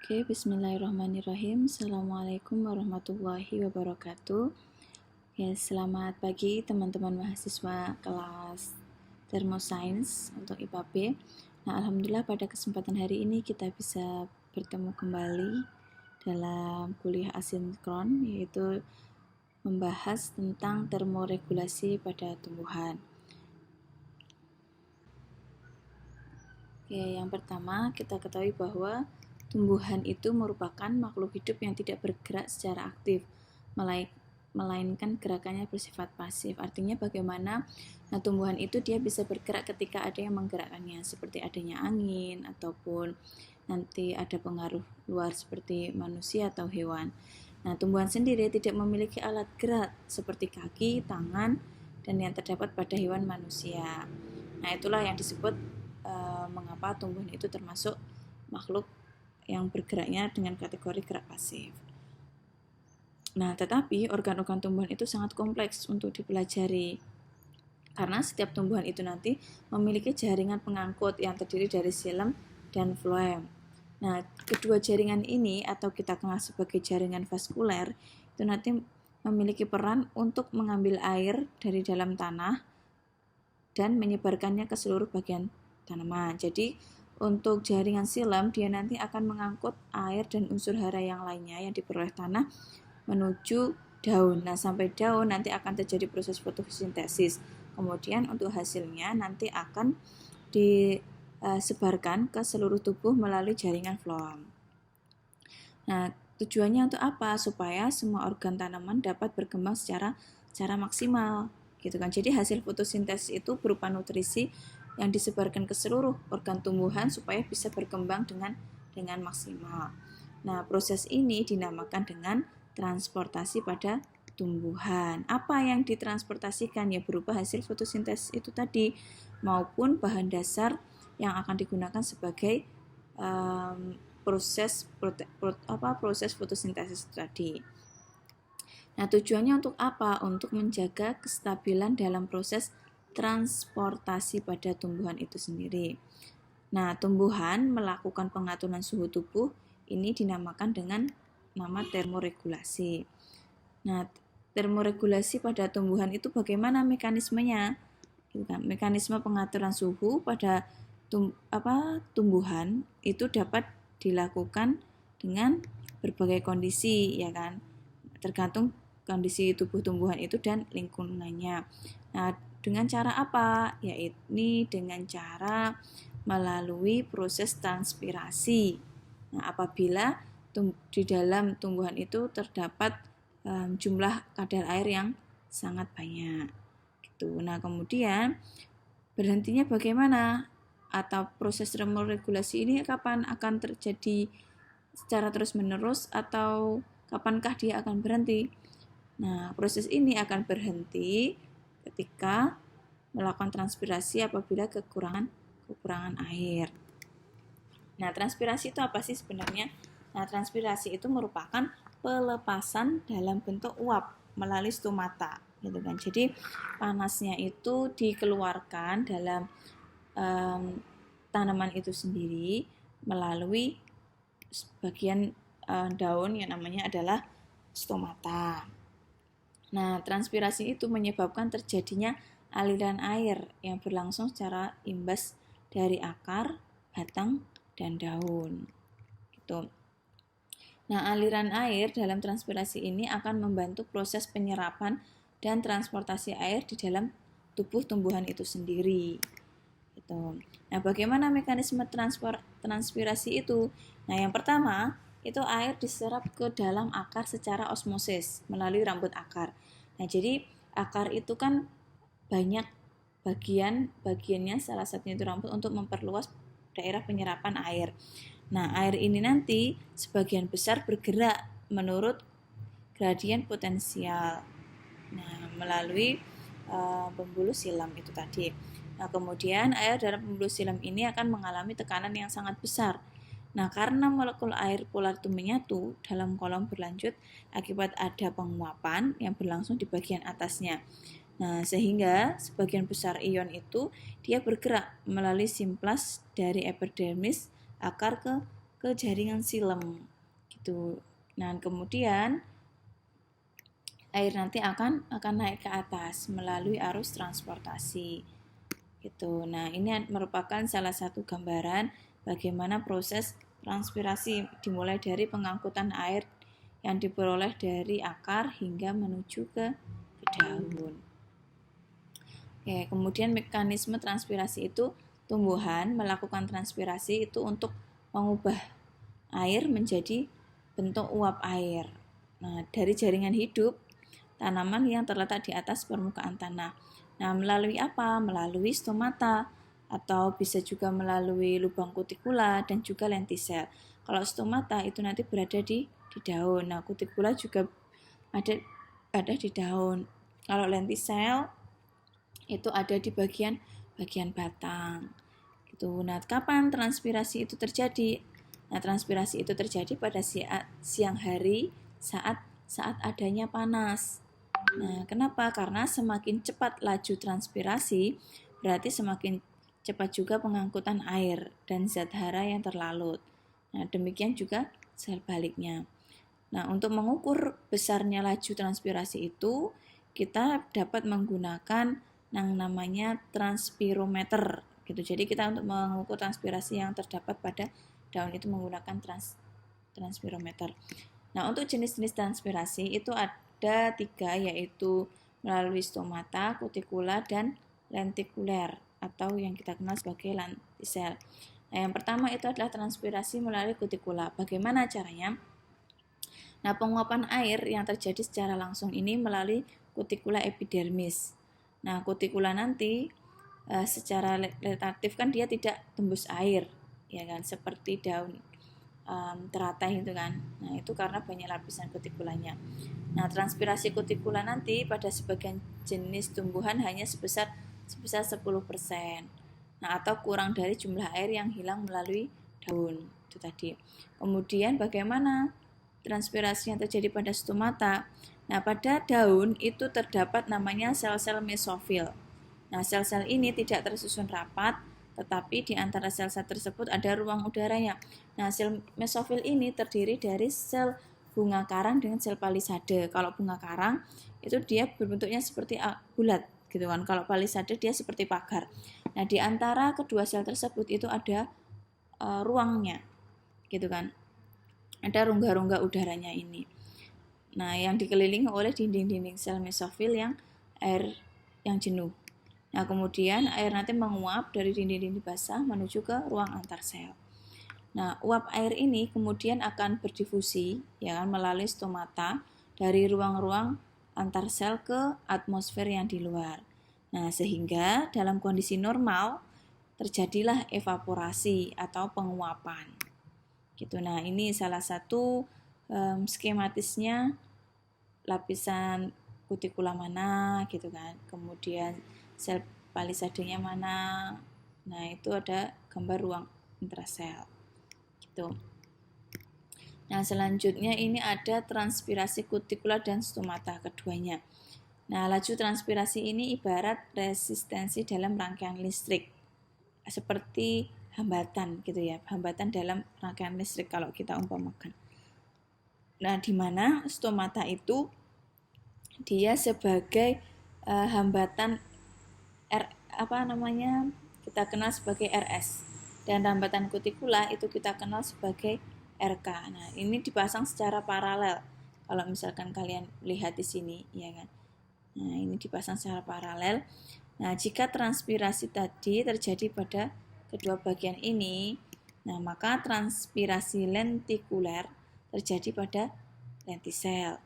Oke, bismillahirrahmanirrahim. Assalamualaikum warahmatullahi wabarakatuh. Ya, selamat pagi teman-teman mahasiswa kelas Thermoscience untuk IPA B. Nah, alhamdulillah pada kesempatan hari ini kita bisa bertemu kembali dalam kuliah asinkron, yaitu membahas tentang termoregulasi pada tumbuhan. Oke, yang pertama kita ketahui bahwa tumbuhan itu merupakan makhluk hidup yang tidak bergerak secara aktif, melainkan gerakannya bersifat pasif. Artinya bagaimana tumbuhan itu dia bisa bergerak ketika ada yang menggerakkannya, seperti adanya angin ataupun nanti ada pengaruh luar seperti manusia atau hewan. Nah, tumbuhan sendiri tidak memiliki alat gerak seperti kaki, tangan, dan yang terdapat pada hewan manusia. Nah, itulah yang disebut mengapa tumbuhan itu termasuk makhluk yang bergeraknya dengan kategori gerak pasif. Nah, tetapi organ-organ tumbuhan itu sangat kompleks untuk dipelajari. Karena setiap tumbuhan itu nanti memiliki jaringan pengangkut yang terdiri dari xilem dan floem. Nah, kedua jaringan ini atau kita kenal sebagai jaringan vaskuler itu nanti memiliki peran untuk mengambil air dari dalam tanah dan menyebarkannya ke seluruh bagian tanaman. Jadi untuk jaringan xilem dia nanti akan mengangkut air dan unsur hara yang lainnya yang diperoleh tanah menuju daun. Nah, sampai daun nanti akan terjadi proses fotosintesis. Kemudian untuk hasilnya nanti akan disebarkan ke seluruh tubuh melalui jaringan floem. Nah, tujuannya untuk apa? Supaya semua organ tanaman dapat berkembang secara maksimal, gitu kan. Jadi hasil fotosintesis itu berupa nutrisi yang disebarkan ke seluruh organ tumbuhan supaya bisa berkembang dengan maksimal. Nah, proses ini dinamakan dengan transportasi pada tumbuhan. Apa yang ditransportasikan? Ya berupa hasil fotosintesis itu tadi maupun bahan dasar yang akan digunakan sebagai proses fotosintesis itu tadi. Nah, tujuannya untuk apa? Untuk menjaga kestabilan dalam proses transportasi pada tumbuhan itu sendiri. Nah, tumbuhan melakukan pengaturan suhu tubuh ini dinamakan dengan nama termoregulasi. Nah, termoregulasi pada tumbuhan itu bagaimana mekanismenya? Mekanisme pengaturan suhu pada tumbuhan itu dapat dilakukan dengan berbagai kondisi, ya kan? Tergantung kondisi tubuh tumbuhan itu dan lingkungannya. Nah, dengan cara apa? Yaitu dengan cara melalui proses transpirasi. Nah, apabila di dalam tumbuhan itu terdapat jumlah kadar air yang sangat banyak. Gitu. Nah, kemudian berhentinya bagaimana? Atau proses termoregulasi ini kapan akan terjadi secara terus-menerus atau kapankah dia akan berhenti? Nah, proses ini akan berhenti ketika melakukan transpirasi apabila kekurangan air. Nah, transpirasi itu apa sih sebenarnya? Nah, transpirasi itu merupakan pelepasan dalam bentuk uap melalui stomata, gitu kan. Jadi panasnya itu dikeluarkan dalam tanaman itu sendiri melalui bagian daun yang namanya adalah stomata. Nah, transpirasi itu menyebabkan terjadinya aliran air yang berlangsung secara imbas dari akar, batang, dan daun. Gitu. Nah, aliran air dalam transpirasi ini akan membantu proses penyerapan dan transportasi air di dalam tubuh tumbuhan itu sendiri. Gitu. Nah, bagaimana mekanisme transpirasi itu? Nah, yang pertama, itu air diserap ke dalam akar secara osmosis melalui rambut akar. Nah, jadi akar itu kan banyak bagiannya, salah satunya itu rambut untuk memperluas daerah penyerapan air. Nah, air ini nanti sebagian besar bergerak menurut gradien potensial. Nah, melalui pembuluh silam itu tadi. Nah, kemudian air dalam pembuluh silam ini akan mengalami tekanan yang sangat besar. Nah, karena molekul air polar itu menyatu dalam kolom berlanjut akibat ada penguapan yang berlangsung di bagian atasnya. Nah, sehingga sebagian besar ion itu dia bergerak melalui simplas dari epidermis akar ke ke jaringan silem gitu. Nah, kemudian air nanti akan naik ke atas melalui arus transportasi gitu. Nah, ini merupakan salah satu gambaran bagaimana proses transpirasi dimulai dari pengangkutan air yang diperoleh dari akar hingga menuju ke daun. Oke, kemudian mekanisme transpirasi itu tumbuhan melakukan transpirasi itu untuk mengubah air menjadi bentuk uap air. Nah, dari jaringan hidup tanaman yang terletak di atas permukaan tanah. Nah, melalui apa? Melalui stomata atau bisa juga melalui lubang kutikula dan juga lentisel. Kalau stomata itu nanti berada di daun. Nah, kutikula juga ada di daun. Kalau lentisel itu ada di bagian batang. Gitu. Nah, kapan transpirasi itu terjadi? Nah, transpirasi itu terjadi pada siang hari saat adanya panas. Nah, kenapa? Karena semakin cepat laju transpirasi, berarti semakin cepat juga pengangkutan air dan zat hara yang terlalut. Nah, demikian juga sebaliknya. Nah, untuk mengukur besarnya laju transpirasi itu, kita dapat menggunakan yang namanya transpirometer gitu. Jadi kita untuk mengukur transpirasi yang terdapat pada daun itu menggunakan transpirometer. Nah, untuk jenis-jenis transpirasi itu ada 3, yaitu melalui stomata, kutikula, dan lentikuler atau yang kita kenal sebagai lentisel. Nah, yang pertama itu adalah transpirasi melalui kutikula. Bagaimana caranya? Nah, penguapan air yang terjadi secara langsung ini melalui kutikula epidermis. Nah, kutikula nanti secara relatif kan dia tidak tembus air, ya kan, seperti daun teratai itu kan. Nah, itu karena banyak lapisan kutikulanya. Nah, transpirasi kutikula nanti pada sebagian jenis tumbuhan hanya sebesar 10%. Nah, atau kurang dari jumlah air yang hilang melalui daun itu tadi. Kemudian bagaimana transpirasi yang terjadi pada stomata? Nah, pada daun itu terdapat namanya sel-sel mesofil. Nah, sel-sel ini tidak tersusun rapat, tetapi di antara sel-sel tersebut ada ruang udaranya. Nah, sel mesofil ini terdiri dari sel bunga karang dengan sel palisade. Kalau bunga karang itu dia berbentuknya seperti bulat gitu kan. Kalau palisade dia seperti pagar. Nah, di antara kedua sel tersebut itu ada ruangnya gitu kan. Ada rongga-rongga udaranya ini. Nah, yang dikelilingi oleh dinding-dinding sel mesofil yang air yang jenuh. Nah, kemudian air nanti menguap dari dinding-dinding basah menuju ke ruang antar sel. Nah, uap air ini kemudian akan berdifusi ya kan, melalui stomata dari ruang-ruang antar sel ke atmosfer yang di luar. Nah, sehingga dalam kondisi normal terjadilah evaporasi atau penguapan. Gitu. Nah, ini salah satu skematisnya lapisan kutikula mana gitu kan. Kemudian sel palisadenya mana. Nah, itu ada gambar ruang intrasel. Gitu. Nah, selanjutnya ini ada transpirasi kutikula dan stomata keduanya. Nah, laju transpirasi ini ibarat resistensi dalam rangkaian listrik. Seperti hambatan gitu ya, hambatan dalam rangkaian listrik kalau kita umpamakan. Nah, di mana stomata itu dia sebagai hambatan kita kenal sebagai RS, dan hambatan kutikula itu kita kenal sebagai RK. Nah, ini dipasang secara paralel. Kalau misalkan kalian lihat di sini, ya kan. Nah, ini dipasang secara paralel. Nah, jika transpirasi tadi terjadi pada kedua bagian ini, nah maka transpirasi lentikuler terjadi pada lentisel.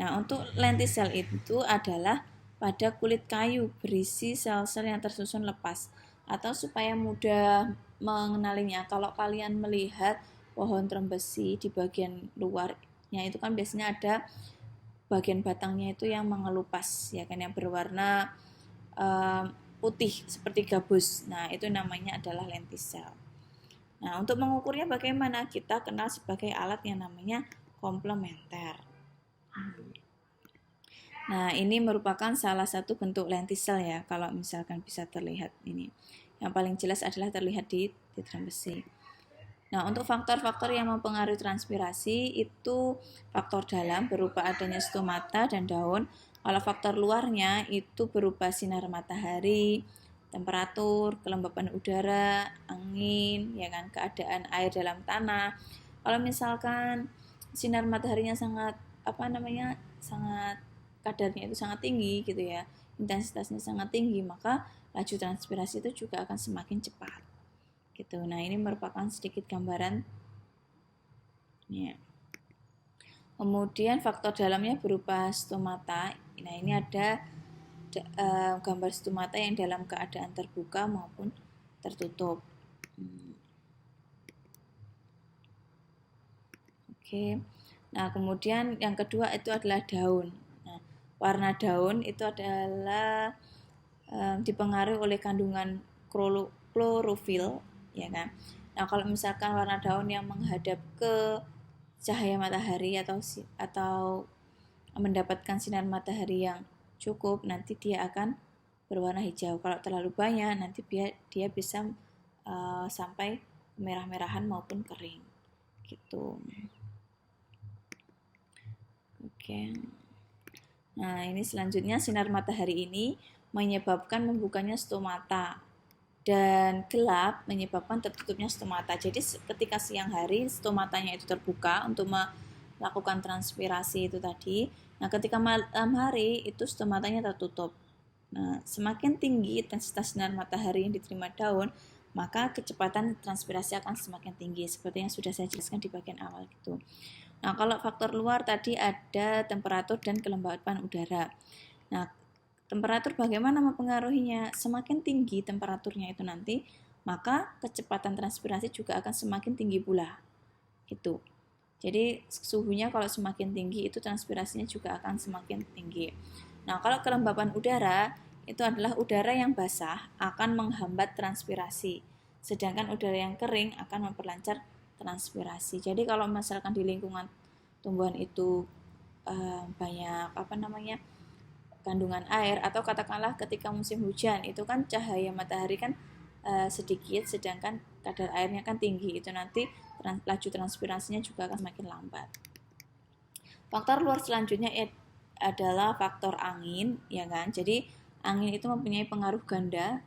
Nah, untuk lentisel itu adalah pada kulit kayu berisi sel-sel yang tersusun lepas. Atau supaya mudah mengenalinya, kalau kalian melihat pohon trembesi di bagian luarnya itu kan biasanya ada bagian batangnya itu yang mengelupas, ya kan, yang berwarna putih seperti gabus. Nah, itu namanya adalah lentisel. Nah, untuk mengukurnya bagaimana? Kita kenal sebagai alat yang namanya komplementer. Nah, ini merupakan salah satu bentuk lentisel ya, kalau misalkan bisa terlihat ini. Yang paling jelas adalah terlihat di trembesi. Nah, untuk faktor-faktor yang mempengaruhi transpirasi itu faktor dalam berupa adanya stomata dan daun. Kalau faktor luarnya itu berupa sinar matahari, temperatur, kelembapan udara, angin, ya kan, keadaan air dalam tanah. Kalau misalkan sinar mataharinya sangat sangat kadarnya itu sangat tinggi gitu ya, intensitasnya sangat tinggi, maka laju transpirasi itu juga akan semakin cepat gitu. Nah, ini merupakan sedikit gambaran ya. Kemudian faktor dalamnya berupa stomata. Nah, ini ada gambar stomata yang dalam keadaan terbuka maupun tertutup. Oke. Nah, kemudian yang kedua itu adalah daun. Nah, warna daun itu adalah dipengaruhi oleh kandungan klorofil, ya kan. Nah, kalau misalkan warna daun yang menghadap ke cahaya matahari atau mendapatkan sinar matahari yang cukup, nanti dia akan berwarna hijau. Kalau terlalu banyak, nanti dia bisa sampai merah-merahan maupun kering, gitu. Oke. Nah, ini selanjutnya sinar matahari ini menyebabkan membukanya stomata dan gelap menyebabkan tertutupnya stomata. Jadi ketika siang hari stomatanya itu terbuka untuk melakukan transpirasi itu tadi. Nah, ketika malam hari itu stomatanya tertutup. Nah, semakin tinggi intensitas sinar matahari yang diterima daun, maka kecepatan transpirasi akan semakin tinggi seperti yang sudah saya jelaskan di bagian awal gitu. Nah, kalau faktor luar tadi ada temperatur dan kelembapan udara. Nah, temperatur bagaimana mempengaruhinya? Semakin tinggi temperaturnya itu nanti, maka kecepatan transpirasi juga akan semakin tinggi pula. Gitu. Jadi suhunya kalau semakin tinggi itu transpirasinya juga akan semakin tinggi. Nah, kalau kelembapan udara itu adalah udara yang basah akan menghambat transpirasi, sedangkan udara yang kering akan memperlancar transpirasi. Jadi kalau misalkan di lingkungan tumbuhan itu banyak kandungan air, atau katakanlah ketika musim hujan itu kan cahaya matahari kan sedikit, sedangkan kadar airnya kan tinggi, itu nanti laju transpirasinya juga akan semakin lambat. Faktor luar selanjutnya adalah faktor angin, ya kan. Jadi angin itu mempunyai pengaruh ganda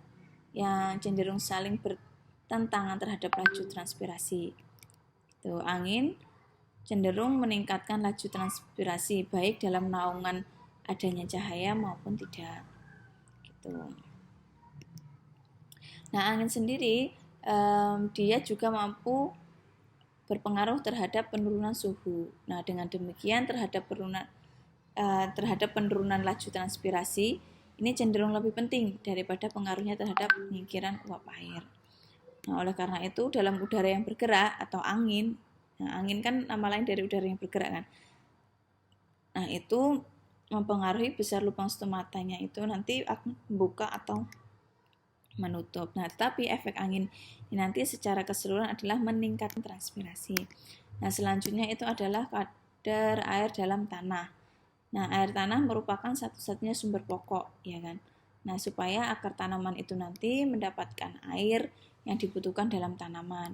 yang cenderung saling bertentangan terhadap laju transpirasi. Tuh, angin cenderung meningkatkan laju transpirasi baik dalam naungan adanya cahaya maupun tidak. Gitu. Nah, angin sendiri dia juga mampu berpengaruh terhadap penurunan suhu. Nah, dengan demikian terhadap penurunan laju transpirasi ini cenderung lebih penting daripada pengaruhnya terhadap penyingkiran uap air. Nah, oleh karena itu dalam udara yang bergerak atau angin, nah angin kan nama lain dari udara yang bergerak kan. Nah, itu mempengaruhi besar lubang stomatanya itu nanti akan membuka atau menutup. Nah, tetapi efek angin ini nanti secara keseluruhan adalah meningkatkan transpirasi. Nah, selanjutnya itu adalah kadar air dalam tanah. Nah, air tanah merupakan satu-satunya sumber pokok, ya kan. Nah, supaya akar tanaman itu nanti mendapatkan air yang dibutuhkan dalam tanaman.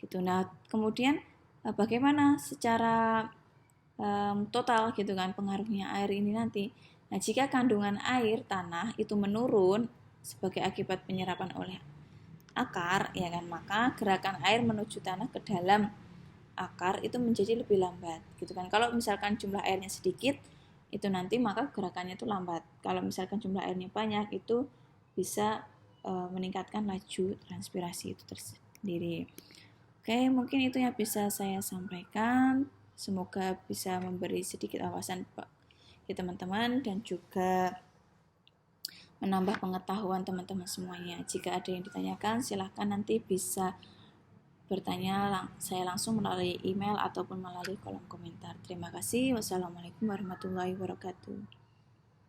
Gitu. Nah, kemudian bagaimana secara total gitu kan pengaruhnya air ini nanti. Nah, jika kandungan air tanah itu menurun sebagai akibat penyerapan oleh akar, ya kan, maka gerakan air menuju tanah ke dalam akar itu menjadi lebih lambat, gitu kan. Kalau misalkan jumlah airnya sedikit, itu nanti maka gerakannya itu lambat. Kalau misalkan jumlah airnya banyak, itu bisa meningkatkan laju transpirasi itu tersendiri. Oke, mungkin itu yang bisa saya sampaikan. Semoga bisa memberi sedikit wawasan bagi teman-teman dan juga menambah pengetahuan teman-teman semuanya. Jika ada yang ditanyakan, silahkan nanti bisa bertanya saya langsung melalui email ataupun melalui kolom komentar. Terima kasih. Wassalamualaikum warahmatullahi wabarakatuh.